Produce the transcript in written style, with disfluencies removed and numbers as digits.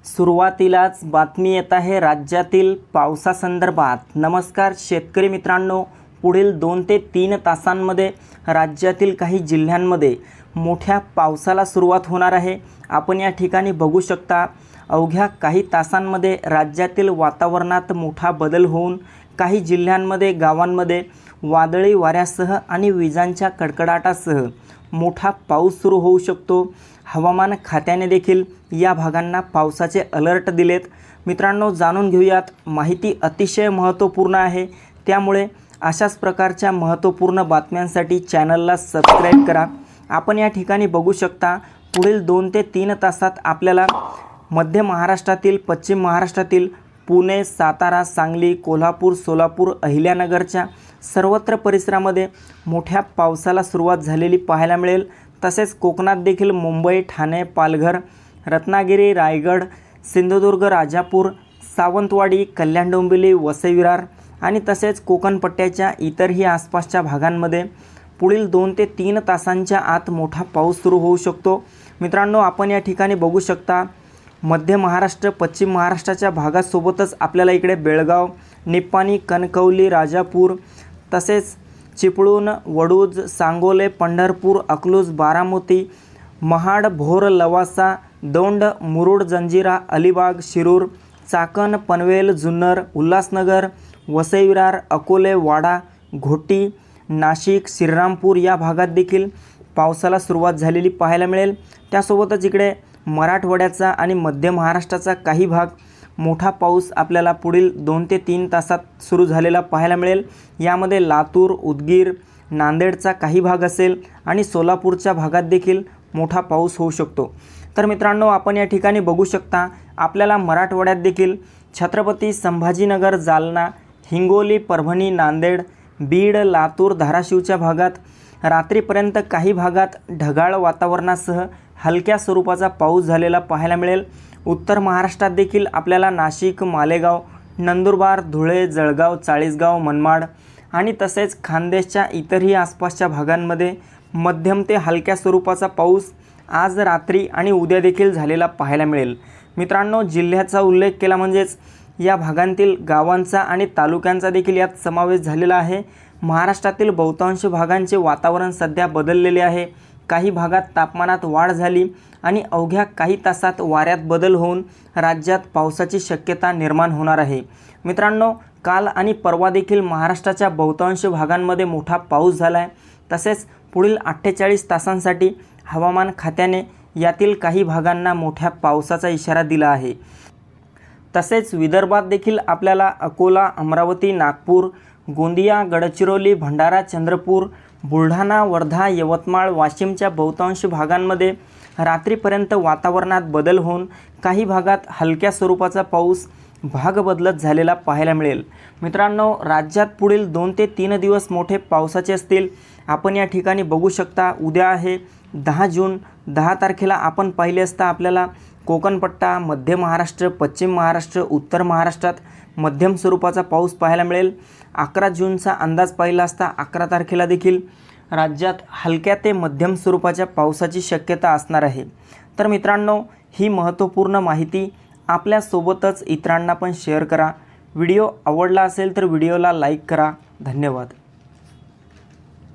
सुरुवातीलाच बातमी येत आहे राज्यातील पावसासंदर्भात। नमस्कार शेतकरी मित्रांनो, पुढील 2 ते 3 तासांमध्ये राज्यातील काही जिल्ह्यांमध्ये मोठ्या पावसाला सुरुवात होणार आहे। आपण या ठिकाणी बघू शकता, अवघ्या काही तासांमध्ये राज्यातील वातावरणात मोठा बदल होऊन काही जिल्ह्यांमध्ये गावांमध्ये वादळी वाऱ्यासह आणि विजांच्या कडकडाटासह मोठा पाऊस सुरू होऊ शकतो। हवामान खात्याने देखील या भागांना पावसाचे अलर्ट दिलेत। मित्रांनो, जाणून घेऊयात, माहिती अतिशय महत्त्वपूर्ण आहे, त्यामुळे अशाच प्रकारच्या महत्त्वपूर्ण बातम्यांसाठी चॅनलला सबस्क्राईब करा। आपण या ठिकाणी बघू शकता, पुढील 2 ते 3 तासात आपल्याला मध्य महाराष्ट्रातील, पश्चिम महाराष्ट्रातील पुणे, सातारा, सांगली, कोल्हापूर, सोलापूर, अहिल्यानगरच्या सर्वत्र परिसरामध्ये मोठ्या पावसाला सुरुवात झालेली पाहायला मिळेल। तसेच कोकणात देखील मुंबई, ठाणे, पालघर, रत्नागिरी, रायगड, सिंधुदुर्ग, राजापूर, सावंतवाडी, कल्याण डोंबिवली, वसई विरार आणि तसेच कोकण पट्ट्याच्या इतरही आसपासच्या भागांमध्ये पुढील 2 ते 3 तासांच्या आत मोठा पाऊस सुरू होऊ शकतो। मित्रांनो, आपण या ठिकाणी बघू शकता, मध्य महाराष्ट्र, पश्चिम महाराष्ट्राच्या भागासोबतच आपल्याला इकडे बेळगाव, निप्पाणी, कणकवली, राजापूर, तसेच चिपळूण, वडूज, सांगोले, पंढरपूर, अकलूज, बारामती, महाड, भोर, लवासा, दौंड, मुरुड, जंजिरा, अलिबाग, शिरूर, चाकण, पनवेल, जुन्नर, उल्हासनगर, वसई विरार, अकोले, वाडा, घोटी, नाशिक, श्रीरामपूर या भागात देखील पावसाला सुरुवात झालेली पाहायला मिळेल। त्यासोबतच इकडे मराठवाड्याचा आणि मध्य महाराष्ट्राचा काही भाग मोठा पाऊस आपल्याला पुढील 2 ते 3 तासात सुरू झालेला पाहायला मिळेल। यामध्ये लातूर, उदगीर, नांदेडचा काही भाग असेल आणि सोलापूरच्या भागात देखील मोठा पाऊस होऊ शकतो। तर मित्रांनो, आपण या ठिकाणी बघू शकता, आपल्याला मराठवाड्यात देखील छत्रपती संभाजीनगर, जालना, हिंगोली, परभणी, नांदेड, बीड, लातूर, धाराशिवच्या भागात रात्रीपर्यंत काही भागात ढगाळ वातावरणासह हलक्या स्वरूपाचा पाऊस झालेला पाहायला मिळेल। उत्तर महाराष्ट्रात देखील आपल्याला नाशिक, मालेगाव, नंदुरबार, धुळे, जळगाव, चाळीसगाव, मनमाड आणि तसेच खानदेशच्या इतरही आसपासच्या भागांमध्ये मध्यम ते हलक्या स्वरूपाचा पाऊस आज रात्री आणि उद्या देखील झालेला पाहायला मिळेल। मित्रांनो, जिल्ह्याचा उल्लेख केला म्हणजेच या भागांतील गावांचा आणि तालुक्यांचा देखील यात समावेश झालेला आहे। महाराष्ट्रातील बहुतांश भागांचे वातावरण सध्या बदललेले आहे। काही भागात तापमानात वाढ झाली आणि अवघ्या काही तासात वाऱ्यात बदल होऊन राज्यात पावसाची शक्यता निर्माण होणार आहे। मित्रांनो, काल आणि परवा देखील महाराष्ट्राच्या बहुतांश भागांमध्ये मोठा पाऊस झाला आहे। तसेच पुढील 48 तासांसाठी हवामान खात्याने यातील काही भागांना मोठ्या पावसाचा इशारा दिला आहे। तसेच विदर्भात देखील आपल्याला अकोला, अमरावती, नागपूर, गोंदिया, गडचिरोली, भंडारा, चंद्रपूर, बुलढाणा, वर्धा, यवतमाळ, वाशिमच्या बहुतांश भागांमध्ये रात्रीपर्यंत वातावरणात बदल होऊन काही भागात हलक्या स्वरूपाचा पाऊस भाग बदलत झालेला पाहायला मिळेल। मित्रांनो, राज्यात पुढील 2 ते 3 दिवस मोठे पावसाचे असतील। आपण या ठिकाणी बघू शकता, उद्या आहे 10 जून, 10 तारखेला आपण पाहिले असता आपल्याला कोकणपट्टा, मध्य महाराष्ट्र, पश्चिम महाराष्ट्र, उत्तर महाराष्ट्रात मध्यम स्वरूपाचा पाऊस पाहायला मिळेल। 11 जूनचा अंदाज पाहिला असता 11 तारखेला देखील राज्यात हलक्या ते मध्यम स्वरूपाच्या पावसाची शक्यता असणार आहे। तर मित्रांनो, ही महत्त्वपूर्ण माहिती आपल्यासोबतच इतरांना पण शेअर करा। व्हिडिओ आवडला असेल तर व्हिडिओला लाईक करा। धन्यवाद।